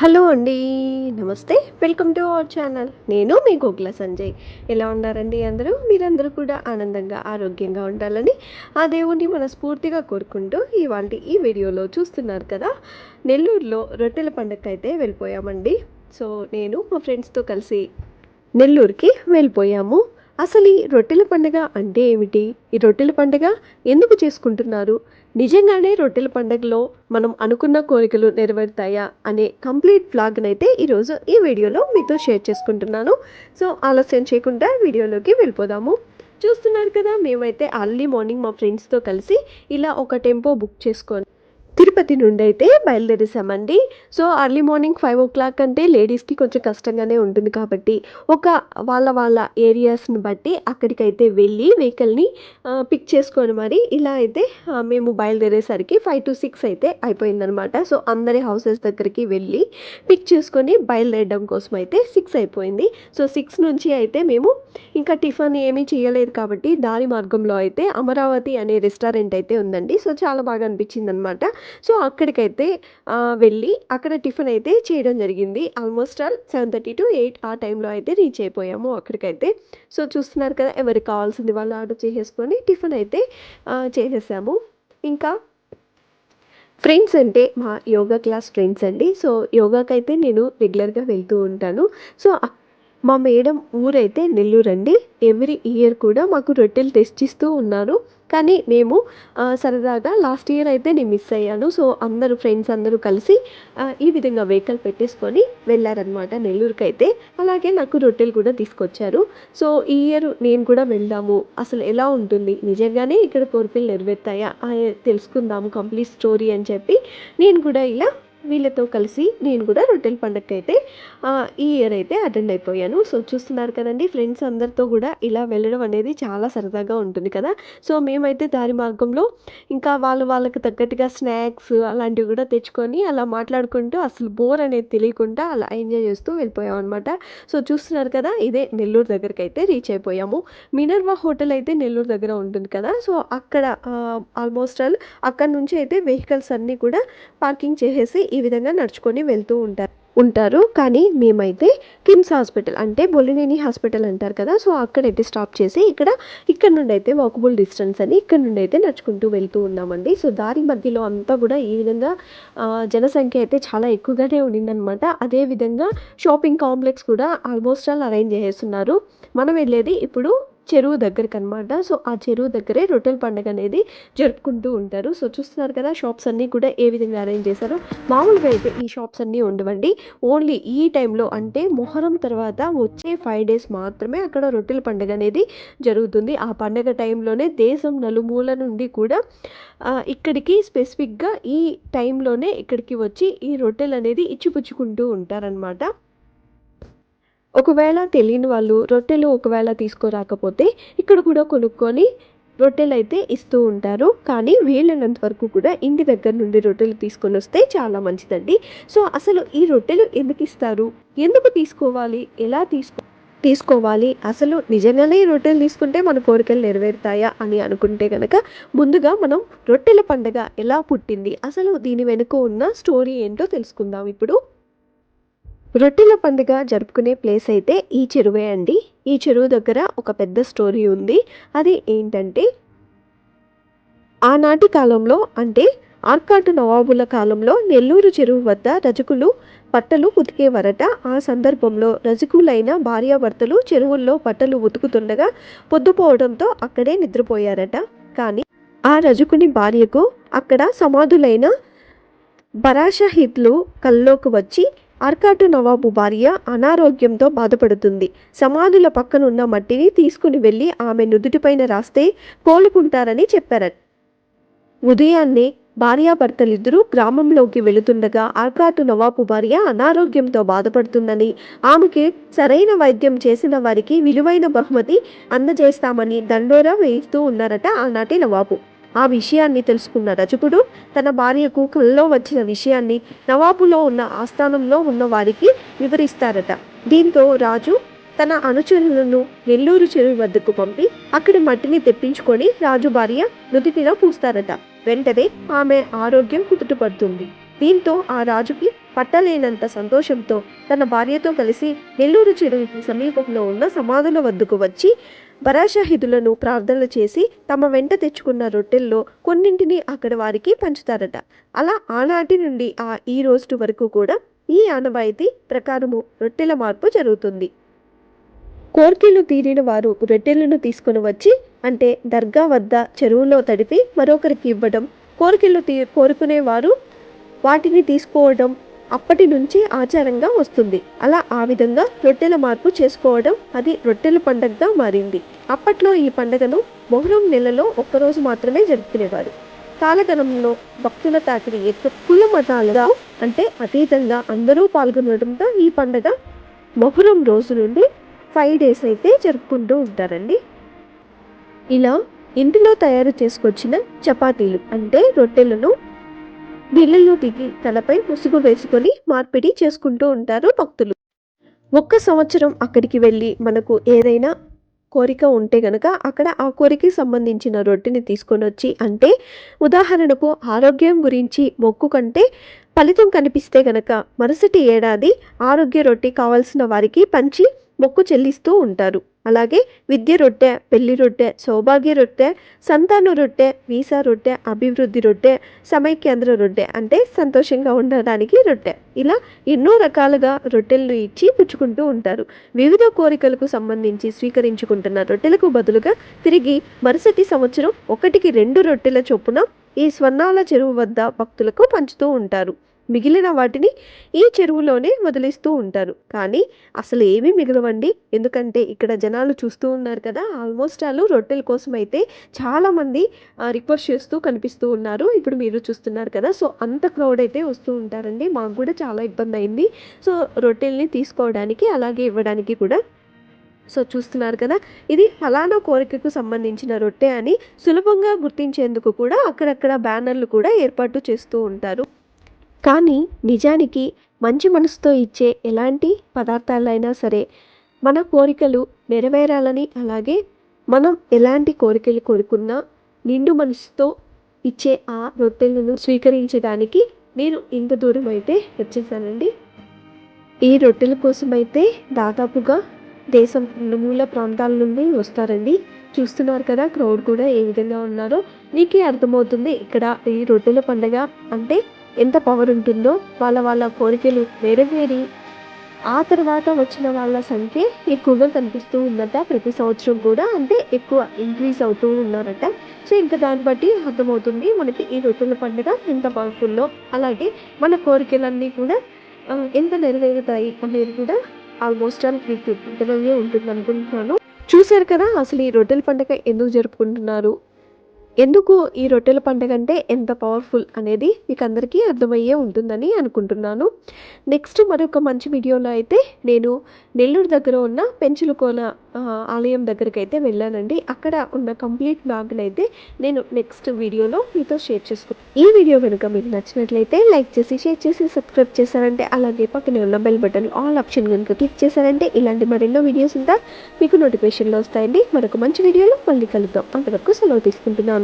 Hello అండి. నమస్తే. Welcome to our channel. నేను మీ గోకుల సంజయ్. ఎలా ఉన్నారండి అందరూ? మీరందరూ కూడా ఆనందంగా, ఆరోగ్యంగా ఉండాలని ఆ దేవుడిని మనస్ఫూర్తిగా కోరుకుంటూ ఇవాల్టి ఈ వీడియోలో చూస్తున్నారు కదా! నెల్లూరులో రొట్టెల పండగకైతే వెళ్ళిపోయామండి. సో, నేను మా ఫ్రెండ్స్‌తో కలిసి నెల్లూరుకి వెళ్ళిపోయాము. అసలు ఈ రొట్టెల పండుగ అంటే ఏమిటి? ఈ రొట్టెల పండుగ ఎందుకు చేసుకుంటున్నారు? నిజంగానే రొట్టెల పండుగలో మనం అనుకున్న కోరికలు నెరవేరుతాయా? అనే కంప్లీట్ వ్లాగ్‌నైతే ఈరోజు ఈ వీడియోలో మీతో షేర్ చేసుకుంటున్నాను. సో, ఆలస్యం చేయకుండా వీడియోలోకి వెళ్ళిపోదాము. చూస్తున్నారు కదా! మేమైతే అర్లీ మార్నింగ్ మా ఫ్రెండ్స్‌తో కలిసి ఇలా ఒక టెంపో బుక్ చేసుకొని తిరుపతి నుండైతే బయలుదేరేసామండి. సో, అర్లీ మార్నింగ్ 5:00 అంటే లేడీస్‌కి కొంచెం కష్టంగానే ఉంటుంది కాబట్టి, ఒక వాళ్ళ ఏరియాస్‌ని బట్టి అక్కడికైతే వెళ్ళి వెహికల్‌ని పిక్ చేసుకొని మరి ఇలా అయితే మేము బయలుదేరేసరికి 5-6 అయితే అయిపోయిందనమాట. సో, అందరి హౌసెస్ దగ్గరికి వెళ్ళి పిక్ చేసుకొని బయలుదేరడం కోసం అయితే 6 అయిపోయింది. సో, 6 నుంచి అయితే మేము ఇంకా టిఫిన్ ఏమీ చేయలేదు కాబట్టి దారి మార్గంలో అయితే అమరావతి అనే రెస్టారెంట్ అయితే ఉందండి. సో, చాలా బాగా అనిపించిందనమాట. సో, అక్కడికైతే వెళ్ళి అక్కడ టిఫిన్ అయితే చేయడం జరిగింది. ఆల్మోస్ట్ ఆల్ 7:30-8 ఆ టైంలో అయితే రీచ్ అయిపోయాము అక్కడికైతే. సో, చూస్తున్నారు కదా! ఎవరికి కావాల్సింది వాళ్ళు ఆర్డర్ చేసేసుకొని టిఫిన్ అయితే చేసేసాము. ఇంకా ఫ్రెండ్స్ అంటే మా యోగా క్లాస్ ఫ్రెండ్స్ అండి. సో, యోగాకైతే నేను రెగ్యులర్‌గా వెళ్తూ ఉంటాను. సో, మా మేడం ఊరైతే నెల్లూరండి. ఎవ్రీ ఇయర్ కూడా మాకు రొట్టెలు తెచ్చిస్తూ ఉన్నారు. కానీ మేము సరదాగా లాస్ట్ ఇయర్ అయితే నేను మిస్ అయ్యాను. సో, అందరూ ఫ్రెండ్స్ అందరూ కలిసి ఈ విధంగా వెహికల్ పెట్టేసుకొని వెళ్ళారనమాట నెల్లూరుకైతే. అలాగే నాకు రొట్టెలు కూడా తీసుకొచ్చారు. సో, ఈ ఇయర్ నేను కూడా వెళ్దాము. అసలు ఎలా ఉంటుంది? నిజంగానే ఇక్కడ కోరికలు నెరవేరుతాయా? తెలుసుకుందాము కంప్లీట్ స్టోరీ అని చెప్పి నేను కూడా ఇలా వీళ్ళతో కలిసి నేను కూడా రొట్టెల పండగకైతే ఈ ఇయర్ అయితే అటెండ్ అయిపోయాను. సో, చూస్తున్నారు కదండీ ఫ్రెండ్స్ అందరితో కూడా ఇలా వెళ్ళడం అనేది చాలా సరదాగా ఉంటుంది కదా! సో, మేమైతే దారి మార్గంలో ఇంకా వాళ్ళకి తగ్గట్టుగా స్నాక్స్ అలాంటివి కూడా తెచ్చుకొని అలా మాట్లాడుకుంటూ అసలు బోర్ అనేది తెలియకుండా అలా ఎంజాయ్ చేస్తూ వెళ్ళిపోయామనమాట. సో, చూస్తున్నారు కదా! ఇదే నెల్లూరు దగ్గరకైతే రీచ్ అయిపోయాము. మినర్వా హోటల్ అయితే నెల్లూరు దగ్గర ఉంటుంది కదా! సో, అక్కడ ఆల్మోస్ట్ ఆల్ అక్కడి నుంచి అయితే వెహికల్స్ అన్నీ కూడా పార్కింగ్ చేసేసి ఈ విధంగా నడుచుకొని వెళ్తూ ఉంటారు. కానీ మేమైతే కిమ్స్ హాస్పిటల్ అంటే బొలినేని హాస్పిటల్ అంటారు కదా! సో, అక్కడైతే స్టాప్ చేసి ఇక్కడ నుండి అయితే వాకబుల్ డిస్టెన్స్ అని ఇక్కడ నుండి అయితే నడుచుకుంటూ వెళ్తూ ఉన్నామండి. సో, దారి మధ్యలో అంతా కూడా ఈ విధంగా జనసంఖ్య అయితే చాలా ఎక్కువగానే ఉండిందనమాట. అదేవిధంగా షాపింగ్ కాంప్లెక్స్ కూడా ఆల్మోస్ట్ ఆల్ అరేంజ్ చేసేస్తున్నారు. మనం వెళ్ళేది ఇప్పుడు చెరువు దగ్గరకనమాట. సో, ఆ చెరువు దగ్గరే రొట్టెల పండుగ అనేది జరుపుకుంటూ ఉంటారు. సో, చూస్తున్నారు కదా! షాప్స్ అన్నీ కూడా ఏ విధంగా అరేంజ్ చేశారో. మామూలుగా అయితే ఈ షాప్స్ అన్నీ ఉండవండి. ఓన్లీ ఈ టైంలో అంటే మొహరం తర్వాత వచ్చే 5 డేస్ మాత్రమే అక్కడ రొట్టెల పండుగ అనేది జరుగుతుంది. ఆ పండగ టైంలోనే దేశం నలుమూల నుండి కూడా ఇక్కడికి స్పెసిఫిక్‌గా ఈ టైంలోనే ఇక్కడికి వచ్చి ఈ రొట్టెలనేది ఇచ్చిపుచ్చుకుంటూ ఉంటారనమాట. ఒకవేళ తెలియని వాళ్ళు రొట్టెలు ఒకవేళ తీసుకురాకపోతే ఇక్కడ కూడా కొనుక్కొని రొట్టెలైతే ఇస్తూ ఉంటారు. కానీ వీలైనంత వరకు కూడా ఇంటి దగ్గర నుండి రొట్టెలు తీసుకొనొస్తే చాలా మంచిదండి. సో, అసలు ఈ రొట్టెలు ఎందుకిస్తారు? ఎందుకు తీసుకోవాలి? ఎలా తీసుకోవాలి? అసలు నిజంగానే ఈ రొట్టెలు తీసుకుంటే మన కోరికలు నెరవేరుతాయా అని అనుకుంటే గనక ముందుగా మనం రొట్టెల పండగ ఎలా పుట్టింది? అసలు దీని వెనుక ఉన్న స్టోరీ ఏంటో తెలుసుకుందాం ఇప్పుడు. రొట్టెల పండుగ జరుపుకునే ప్లేస్ అయితే ఈ చెరువే అండి. ఈ చెరువు దగ్గర ఒక పెద్ద స్టోరీ ఉంది. అది ఏంటంటే ఆనాటి కాలంలో అంటే ఆర్కాటు నవాబుల కాలంలో నెల్లూరు చెరువు వద్ద రజకులు బట్టలు ఉతికేవారట. ఆ సందర్భంలో రజకులైన భార్యాభర్తలు చెరువుల్లో బట్టలు ఉతుకుతుండగా పొద్దుపోవడంతో అక్కడే నిద్రపోయారట. కానీ ఆ రజకుని భార్యకు అక్కడ సమాధులైన బరాషాహిద్లు కల్లోకి వచ్చి ఆర్కాటు నవాబు భార్య అనారోగ్యంతో బాధపడుతుంది. సమాధుల పక్కనున్న మట్టిని తీసుకుని వెళ్ళి ఆమె నుదుటిపైన రాస్తే కోలుకుంటారని చెప్పారట. ఉదయాన్నే భార్యాభర్తలిద్దరూ గ్రామంలోకి వెళుతుండగా ఆర్కాటు నవాబు భార్య అనారోగ్యంతో బాధపడుతుందని, ఆమెకి సరైన వైద్యం చేసిన వారికి విలువైన బహుమతి అందజేస్తామని దండోరా వేయిస్తూ ఉన్నారట ఆనాటి నవాబు. ఆ విషయాన్ని తెలుసుకున్న రజకుడు తన భార్యకు కల్లో వచ్చిన విషయాన్ని నవాబులో ఉన్న ఆస్థానంలో ఉన్న వారికి వివరిస్తారట. దీంతో రాజు తన అనుచరులను నెల్లూరు చెరువు వద్దకు పంపి అక్కడి మట్టిని తెప్పించుకొని రాజు భార్య నుదిటిలో పూస్తారట. వెంటనే ఆమె ఆరోగ్యం కుదుటపడుతుంది. దీంతో ఆ రాజుకి పట్టలేనంత సంతోషంతో తన భార్యతో కలిసి నెల్లూరు చెరువుకి సమీపంలో ఉన్న సమాధుల వద్దకు వచ్చి బరాషాహిదులను ప్రార్థనలు చేసి తమ వెంట తెచ్చుకున్న రొట్టెల్లో కొన్నింటిని అక్కడ వారికి పంచుతారట. అలా ఆనాటి నుండి ఈ రోజు వరకు కూడా ఈ ఆనవాయితీ ప్రకారము రొట్టెల మార్పు జరుగుతుంది. కోర్కెలు తీరిన వారు రొట్టెలను తీసుకుని వచ్చి అంటే దర్గా వద్ద చెరువులో తడిపి మరొకరికి ఇవ్వడం, కోరికలు కోరుకునేవారు వాటిని తీసుకోవడం అప్పటి నుంచి ఆచారంగా వస్తుంది. అలా ఆ విధంగా రొట్టెల మార్పు చేసుకోవడం అది రొట్టెల పండుగగా మారింది. అప్పట్లో ఈ పండుగను మొహరం నెలలో ఒక్కరోజు మాత్రమే జరుపుకునేవారు. కాలగణంలో భక్తుల తాకిడి కుల మతాలుగా అంటే అతీతంగా అందరూ పాల్గొనడంతో ఈ పండుగ మొహరం రోజు నుండి 5 days అయితే జరుపుకుంటూ ఉంటారండి. ఇలా ఇంటిలో తయారు చేసుకొచ్చిన చపాతీలు అంటే రొట్టెలను నీళ్ళలో దిగి తలపై ముసుగు వేసుకొని మార్పిడి చేసుకుంటూ ఉంటారు భక్తులు. ఒక్క సంవత్సరం అక్కడికి వెళ్ళి మనకు ఏదైనా కోరిక ఉంటే గనక అక్కడ ఆ కోరికకి సంబంధించిన రొట్టెని తీసుకొని వచ్చి అంటే ఉదాహరణకు ఆరోగ్యం గురించి మొక్కు కంటే ఫలితం కనిపిస్తే గనక మరుసటి ఏడాది ఆరోగ్య రొట్టె కావాల్సిన వారికి పంచి మొక్కు చెల్లిస్తూ ఉంటారు. అలాగే విద్య రొట్టె, పెళ్లి రొట్టె, సౌభాగ్య రొట్టె, సంతాన రొట్టె, వీసా రొట్టె, అభివృద్ధి రొట్టె, సమైక్యాంధ్ర రొట్టె అంటే సంతోషంగా ఉండడానికి రొట్టె. ఇలా ఎన్నో రకాలుగా రొట్టెలను ఇచ్చి పుచ్చుకుంటూ ఉంటారు. వివిధ కోరికలకు సంబంధించి స్వీకరించుకుంటున్న రొట్టెలకు బదులుగా తిరిగి మరుసటి సంవత్సరం 1కి 2 రొట్టెల చొప్పున ఈ స్వర్ణాల చెరువు వద్ద భక్తులకు పంచుతూ ఉంటారు. మిగిలిన వాటిని ఈ చెరువులోనే వదిలిస్తూ ఉంటారు. కానీ అసలు ఏమీ మిగలవండి. ఎందుకంటే ఇక్కడ జనాలు చూస్తూ ఉన్నారు కదా, ఆల్మోస్ట్ వాళ్ళు రొట్టెల కోసం అయితే చాలామంది రిక్వెస్ట్ చేస్తూ కనిపిస్తూ ఉన్నారు. ఇప్పుడు మీరు చూస్తున్నారు కదా, సో అంత క్రౌడ్ అయితే వస్తూ ఉంటారండి. మాకు కూడా చాలా ఇబ్బంది అయింది సో రొట్టెల్ని తీసుకోవడానికి అలాగే ఇవ్వడానికి కూడా. సో చూస్తున్నారు కదా, ఇది ఫలానా కోరికకు సంబంధించిన రొట్టె అని సులభంగా గుర్తించేందుకు కూడా అక్కడక్కడ బ్యానర్లు కూడా ఏర్పాటు చేస్తూ ఉంటారు. కానీ నిజానికి మంచి మనసుతో ఇచ్చే ఎలాంటి పదార్థాలైనా సరే మన కోరికలు నెరవేరాలని, అలాగే మనం ఎలాంటి కోరికలు కోరుకున్నా నిండు మనసుతో ఇచ్చే ఆ రొట్టెలను స్వీకరించడానికి నేను ఇంత దూరం అయితే వచ్చేసానండి. ఈ రొట్టెల కోసం అయితే దాదాపుగా దేశం నలుమూల ప్రాంతాల నుండి వస్తారండి. చూస్తున్నారు కదా క్రౌడ్ కూడా ఏ విధంగా ఉన్నారో నీకే అర్థమవుతుంది ఇక్కడ ఈ రొట్టెల పండుగ అంటే ఎంత పవర్ ఉంటుందో. వాళ్ళ కోరికలు నెరవేరి ఆ తర్వాత వచ్చిన వాళ్ళ సంఖ్య ఎక్కువగా కనిపిస్తూ ఉందట. ప్రతి సంవత్సరం కూడా అంటే ఎక్కువ ఇంక్రీజ్ అవుతూ ఉన్నారట. సో ఇంకా దాన్ని బట్టి అర్థమవుతుంది మనకి ఈ రొట్టెల పండుగ ఎంత పవర్ఫుల్లో, అలాగే మన కోరికలన్నీ కూడా ఎంత నెరవేరుతాయి అనేది కూడా ఆల్మోస్ట్ మీకు ఇంటర్వ్యూ ఉంటుంది అనుకుంటున్నాను. చూశారు కదా అసలు ఈ రొట్టెల పండుగ ఎందుకు జరుపుకుంటున్నారు, ఎందుకు ఈ రొట్టెల పండుగ అంటే ఎంత పవర్ఫుల్ అనేది మీకు అందరికీ అర్థమయ్యే ఉంటుందని అనుకుంటున్నాను. నెక్స్ట్ మరొక మంచి వీడియోలో అయితే నేను నెల్లూరు దగ్గర ఉన్న పెంచులకోన ఆలయం దగ్గరికి అయితే వెళ్ళానండి. అక్కడ ఉన్న కంప్లీట్ బ్లాగ్ని అయితే నేను నెక్స్ట్ వీడియోలో మీతో షేర్ చేసుకుంటాను. ఈ వీడియో కనుక మీకు నచ్చినట్లయితే లైక్ చేసి షేర్ చేసి సబ్స్క్రైబ్ చేశారంటే, అలాగే పక్కనే ఉన్న బెల్ బటన్ ఆల్ ఆప్షన్ కనుక క్లిక్ చేశారంటే ఇలాంటి మరెన్నో వీడియోస్ ఉంటా మీకు నోటిఫికేషన్లో వస్తాయండి. మరొక మంచి వీడియోలో మళ్ళీ కలుద్దాం. అంతవరకు సెలవు తీసుకుంటున్నాను.